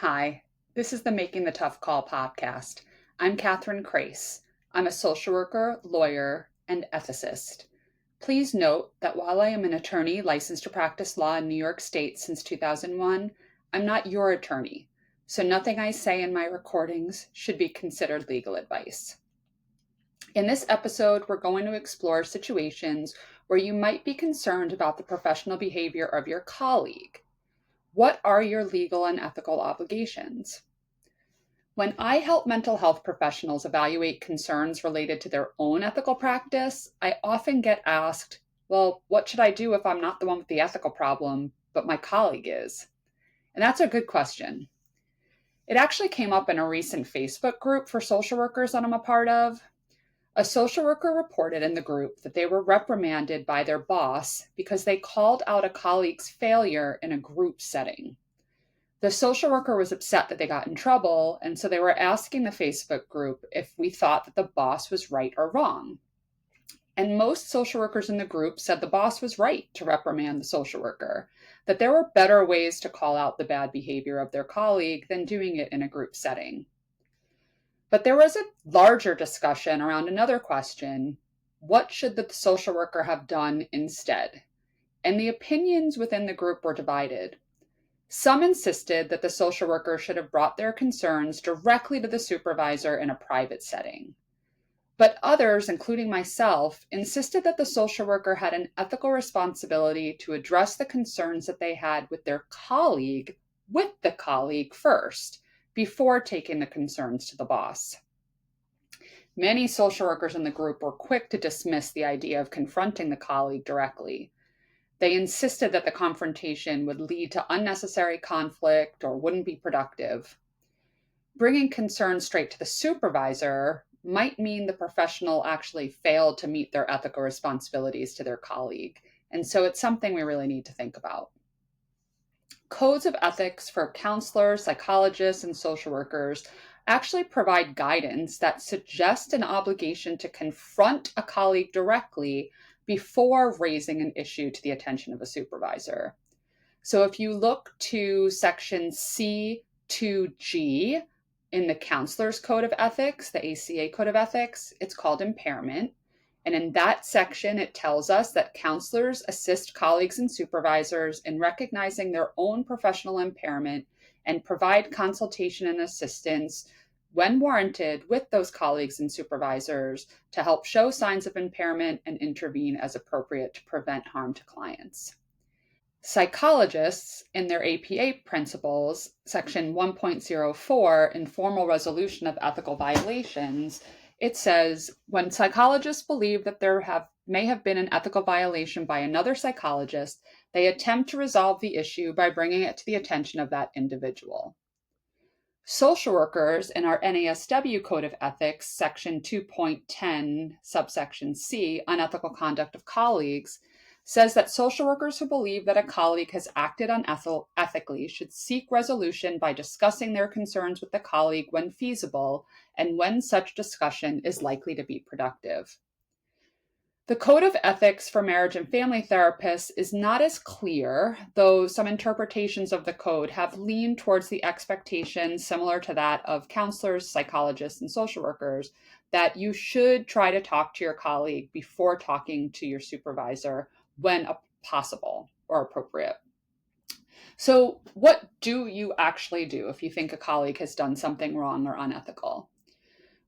Hi, this is the Making the Tough Call podcast. I'm Kathryn Krase. I'm a social worker, lawyer, and ethicist. Please note that while I am an attorney licensed to practice law in New York State since 2001, I'm not your attorney, so nothing I say in my recordings should be considered legal advice. In this episode, we're going to explore situations where you might be concerned about the professional behavior of your colleague. What are your legal and ethical obligations? When I help mental health professionals evaluate concerns related to their own ethical practice, I often get asked, well, what should I do if I'm not the one with the ethical problem, but my colleague is? And that's a good question. It actually came up in a recent Facebook group for social workers that I'm a part of. A social worker reported in the group that they were reprimanded by their boss because they called out a colleague's failure in a group setting. The social worker was upset that they got in trouble, and so they were asking the Facebook group if we thought that the boss was right or wrong. And most social workers in the group said the boss was right to reprimand the social worker, that there were better ways to call out the bad behavior of their colleague than doing it in a group setting. But there was a larger discussion around another question: what should the social worker have done instead? And the opinions within the group were divided. Some insisted that the social worker should have brought their concerns directly to the supervisor in a private setting. But others, including myself, insisted that the social worker had an ethical responsibility to address the concerns that they had with their colleague with the colleague first, before taking the concerns to the boss. Many social workers in the group were quick to dismiss the idea of confronting the colleague directly. They insisted that the confrontation would lead to unnecessary conflict or wouldn't be productive. Bringing concerns straight to the supervisor might mean the professional actually failed to meet their ethical responsibilities to their colleague. And so it's something we really need to think about. Codes of ethics for counselors, psychologists, and social workers actually provide guidance that suggests an obligation to confront a colleague directly before raising an issue to the attention of a supervisor. So if you look to section C2G in the Counselor's Code of Ethics, the ACA Code of Ethics, it's called impairment. And in that section, it tells us that counselors assist colleagues and supervisors in recognizing their own professional impairment and provide consultation and assistance when warranted with those colleagues and supervisors to help show signs of impairment and intervene as appropriate to prevent harm to clients. Psychologists, in their APA principles, section 1.04, informal resolution of ethical violations, it says, when psychologists believe that may have been an ethical violation by another psychologist, they attempt to resolve the issue by bringing it to the attention of that individual. Social workers in our NASW Code of Ethics, section 2.10, subsection C, unethical conduct of colleagues, says that social workers who believe that a colleague has acted unethically should seek resolution by discussing their concerns with the colleague when feasible and when such discussion is likely to be productive. The Code of Ethics for Marriage and Family Therapists is not as clear, though some interpretations of the code have leaned towards the expectation similar to that of counselors, psychologists, and social workers, that you should try to talk to your colleague before talking to your supervisor when possible or appropriate. So what do you actually do if you think a colleague has done something wrong or unethical?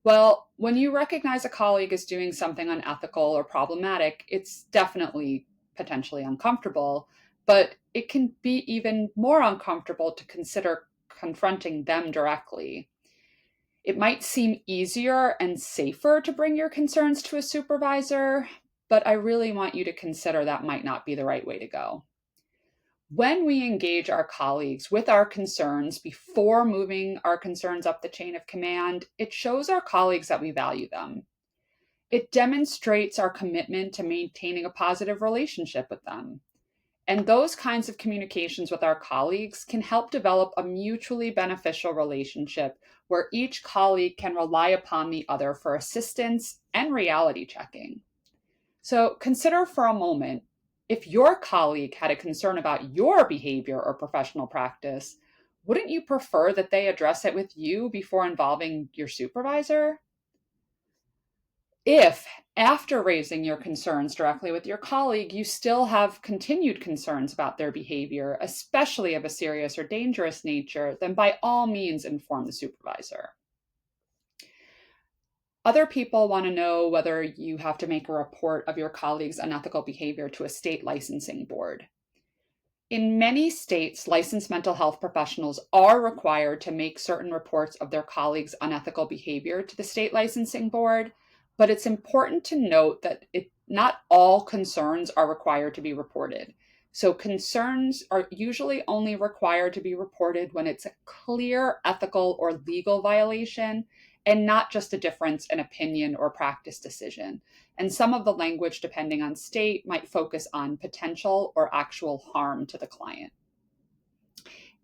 Well, when you recognize a colleague is doing something unethical or problematic, it's definitely potentially uncomfortable, but it can be even more uncomfortable to consider confronting them directly. It might seem easier and safer to bring your concerns to a supervisor, but I really want you to consider that might not be the right way to go. When we engage our colleagues with our concerns before moving our concerns up the chain of command, it shows our colleagues that we value them. It demonstrates our commitment to maintaining a positive relationship with them. And those kinds of communications with our colleagues can help develop a mutually beneficial relationship where each colleague can rely upon the other for assistance and reality checking. So consider for a moment, if your colleague had a concern about your behavior or professional practice, wouldn't you prefer that they address it with you before involving your supervisor? If, after raising your concerns directly with your colleague, you still have continued concerns about their behavior, especially of a serious or dangerous nature, then by all means inform the supervisor. Other people want to know whether you have to make a report of your colleague's unethical behavior to a state licensing board. In many states, licensed mental health professionals are required to make certain reports of their colleagues' unethical behavior to the state licensing board, but it's important to note that not all concerns are required to be reported. So concerns are usually only required to be reported when it's a clear ethical or legal violation and not just a difference in opinion or practice decision. And some of the language, depending on state, might focus on potential or actual harm to the client.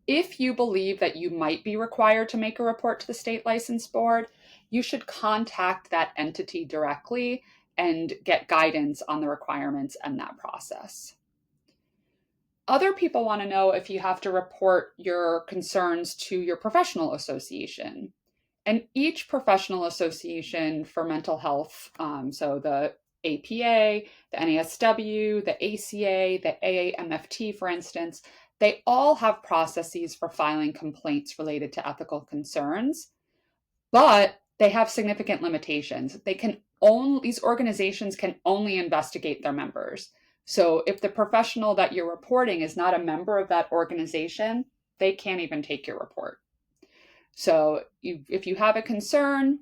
If you believe that you might be required to make a report to the state license board, you should contact that entity directly and get guidance on the requirements and that process. Other people want to know if you have to report your concerns to your professional association. And each professional association for mental health, so the APA, the NASW, the ACA, the AAMFT, for instance, they all have processes for filing complaints related to ethical concerns, but they have significant limitations. These organizations can only investigate their members. So if the professional that you're reporting is not a member of that organization, they can't even take your report. So if you have a concern,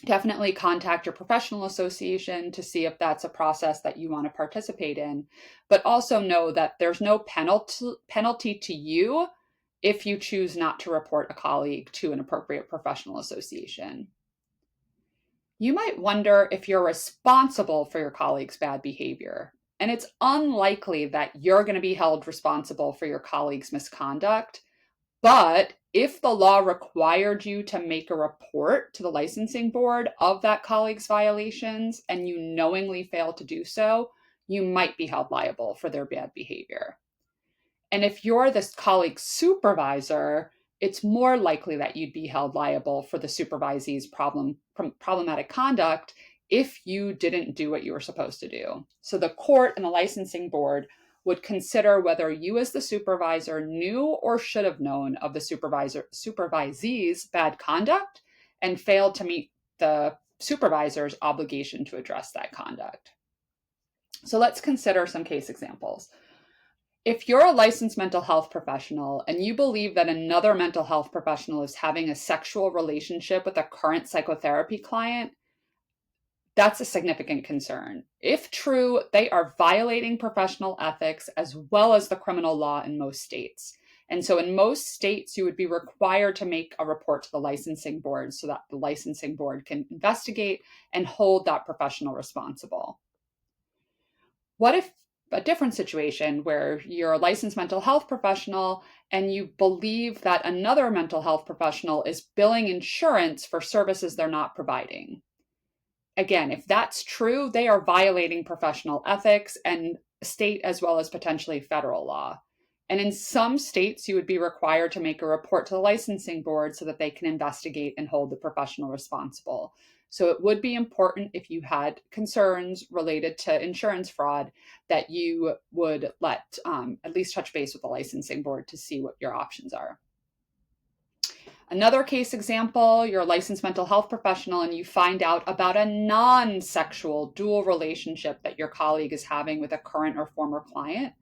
definitely contact your professional association to see if that's a process that you want to participate in. But also know that there's no penalty to you if you choose not to report a colleague to an appropriate professional association. You might wonder if you're responsible for your colleague's bad behavior. And it's unlikely that you're going to be held responsible for your colleague's misconduct. But if the law required you to make a report to the licensing board of that colleague's violations and you knowingly fail to do so, you might be held liable for their bad behavior. And if you're this colleague's supervisor, it's more likely that you'd be held liable for the supervisee's problematic conduct if you didn't do what you were supposed to do. So the court and the licensing board would consider whether you as the supervisor knew or should have known of the supervisee's bad conduct and failed to meet the supervisor's obligation to address that conduct. So let's consider some case examples. If you're a licensed mental health professional and you believe that another mental health professional is having a sexual relationship with a current psychotherapy client, that's a significant concern. If true, they are violating professional ethics as well as the criminal law in most states. And so in most states, you would be required to make a report to the licensing board so that the licensing board can investigate and hold that professional responsible. What if a different situation where you're a licensed mental health professional and you believe that another mental health professional is billing insurance for services they're not providing? Again, if that's true, they are violating professional ethics and state as well as potentially federal law. And in some states, you would be required to make a report to the licensing board so that they can investigate and hold the professional responsible. So it would be important if you had concerns related to insurance fraud that you would at least touch base with the licensing board to see what your options are. Another case example, you're a licensed mental health professional and you find out about a non-sexual dual relationship that your colleague is having with a current or former client.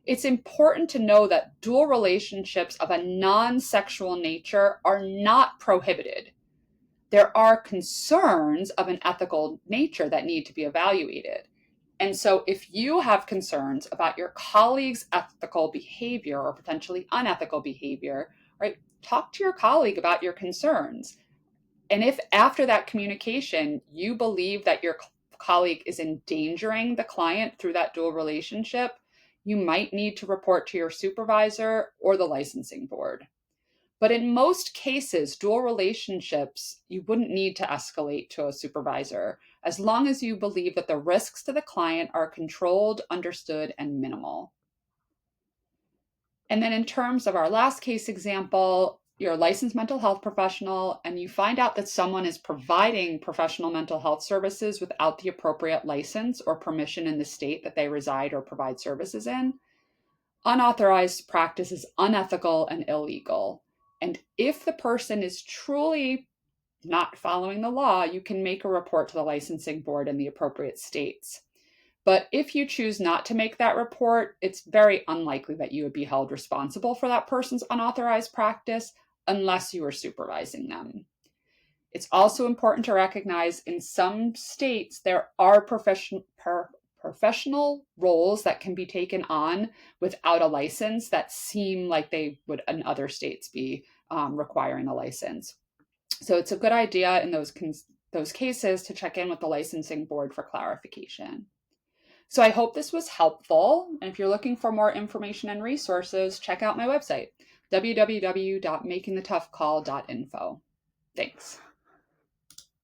It's important to know that dual relationships of a non-sexual nature are not prohibited. There are concerns of an ethical nature that need to be evaluated. And so if you have concerns about your colleague's ethical behavior or potentially unethical behavior, right, talk to your colleague about your concerns. And if after that communication, you believe that your colleague is endangering the client through that dual relationship, you might need to report to your supervisor or the licensing board. But in most cases, dual relationships, you wouldn't need to escalate to a supervisor as long as you believe that the risks to the client are controlled, understood, and minimal. And then in terms of our last case example, you're a licensed mental health professional and you find out that someone is providing professional mental health services without the appropriate license or permission in the state that they reside or provide services in. Unauthorized practice is unethical and illegal. And if the person is truly not following the law, you can make a report to the licensing board in the appropriate states. But if you choose not to make that report, it's very unlikely that you would be held responsible for that person's unauthorized practice unless you are supervising them. It's also important to recognize in some states there are professional roles that can be taken on without a license that seem like they would in other states be requiring a license. So it's a good idea in those cases to check in with the licensing board for clarification. So I hope this was helpful. And if you're looking for more information and resources, check out my website, www.makingthetoughcall.info. Thanks.